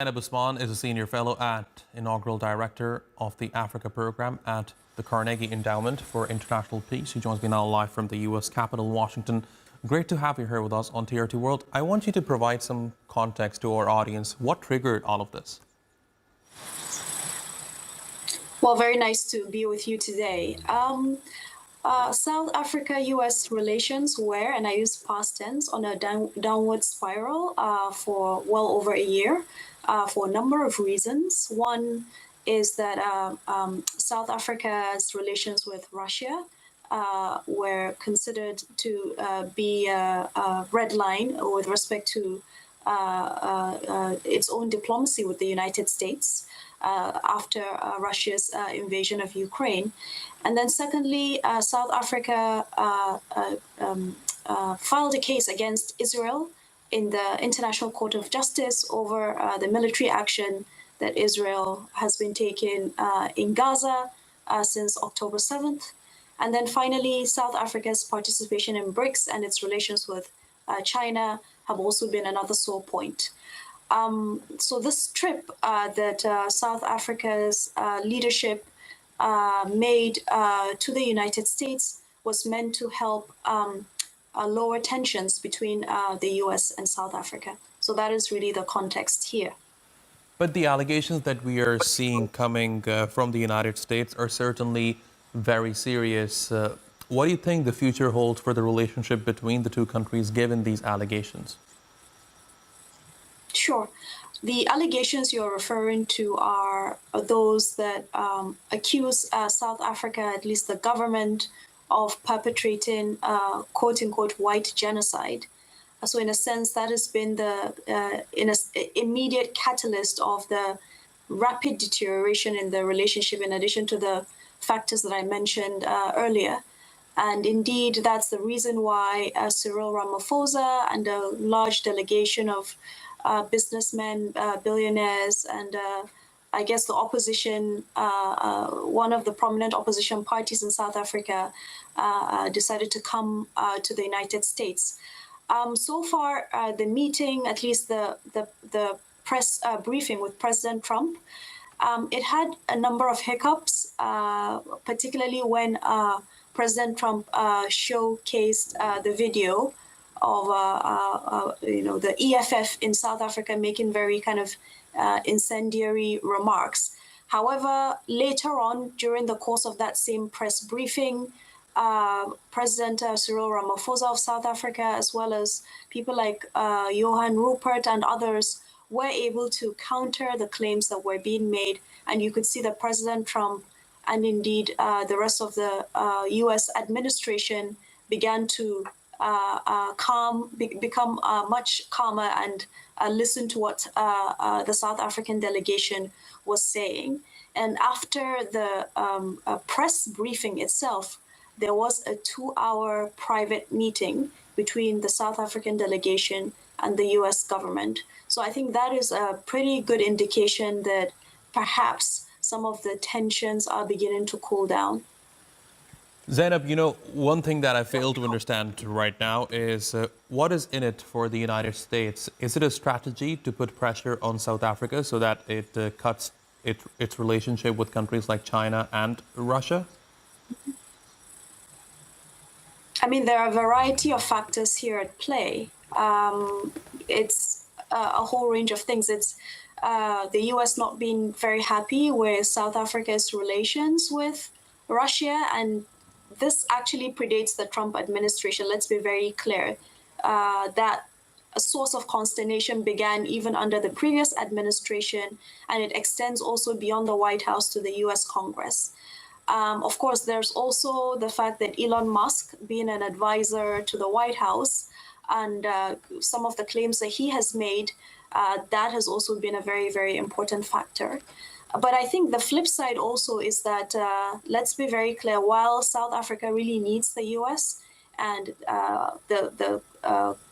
Zainab Usman is a senior fellow at inaugural director of the Africa program at the Carnegie Endowment for International Peace. She joins me now live from the U.S. Capitol, Washington. Great to have you here with us on TRT World. I want you to provide some context to our audience. What triggered all of this? Well, very nice to be with you today. South Africa-U.S. relations were, and I use past tense, on a downward spiral for well over a year for a number of reasons. One is that South Africa's relations with Russia were considered to be a red line with respect to its own diplomacy with the United States after Russia's invasion of Ukraine. And then secondly, South Africa filed a case against Israel in the International Court of Justice over the military action that Israel has been taking in Gaza since October 7th. And then finally, South Africa's participation in BRICS and its relations with China have also been another sore point. So this trip that South Africa's leadership made to the United States was meant to help lower tensions between the US and South Africa. So that is really the context here. But the allegations that we are seeing coming from the United States are certainly very serious. What do you think the future holds for the relationship between the two countries given these allegations? Sure. The allegations you're referring to are those that accuse South Africa, at least the government, of perpetrating quote-unquote white genocide. So in a sense, that has been the immediate catalyst of the rapid deterioration in the relationship, in addition to the factors that I mentioned earlier. And indeed, that's the reason why Cyril Ramaphosa and a large delegation of businessmen, billionaires, and I guess the opposition, one of the prominent opposition parties in South Africa, decided to come to the United States. So far, the meeting, at least the press briefing with President Trump, it had a number of hiccups, particularly when President Trump showcased the video of the EFF in South Africa making very kind of incendiary remarks. However, later on, during the course of that same press briefing, President Cyril Ramaphosa of South Africa, as well as people like Johan Rupert and others, were able to counter the claims that were being made. And you could see that President Trump and indeed the rest of the US administration began to become much calmer and listen to what the South African delegation was saying. And after the press briefing itself, there was a 2-hour private meeting between the South African delegation and the US government. So I think that is a pretty good indication that perhaps some of the tensions are beginning to cool down. Zainab, one thing that I fail to understand right now is what is in it for the United States? Is it a strategy to put pressure on South Africa so that it cuts its relationship with countries like China and Russia? I mean, there are a variety of factors here at play. It's a whole range of things. It's the US not being very happy with South Africa's relations with Russia, and this actually predates the Trump administration. Let's be very clear that a source of consternation began even under the previous administration, and it extends also beyond the White House to the US Congress. Of course, there's also the fact that Elon Musk, being an advisor to the White House, and some of the claims that he has made, that has also been a very, very important factor. But I think the flip side also is that, let's be very clear, while South Africa really needs the US and the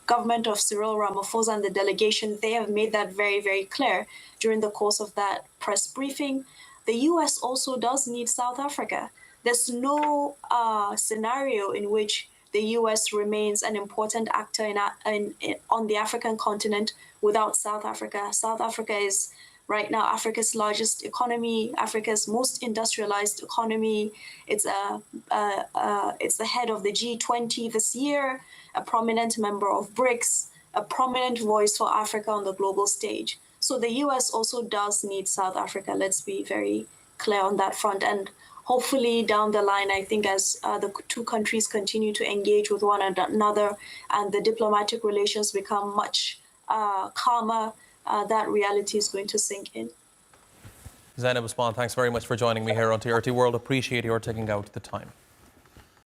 government of Cyril Ramaphosa and the delegation, they have made that very, very clear during the course of that press briefing. The US also does need South Africa. There's no scenario in which the US remains an important actor on the African continent without South Africa. South Africa is right now Africa's largest economy, Africa's most industrialized economy. It's the head of the G20 this year, a prominent member of BRICS, a prominent voice for Africa on the global stage. So the US also does need South Africa. Let's be very clear on that front. And hopefully down the line, I think as the two countries continue to engage with one another and the diplomatic relations become much calmer, that reality is going to sink in. Zainab Usman, thanks very much for joining me here on TRT World. Appreciate your taking out the time.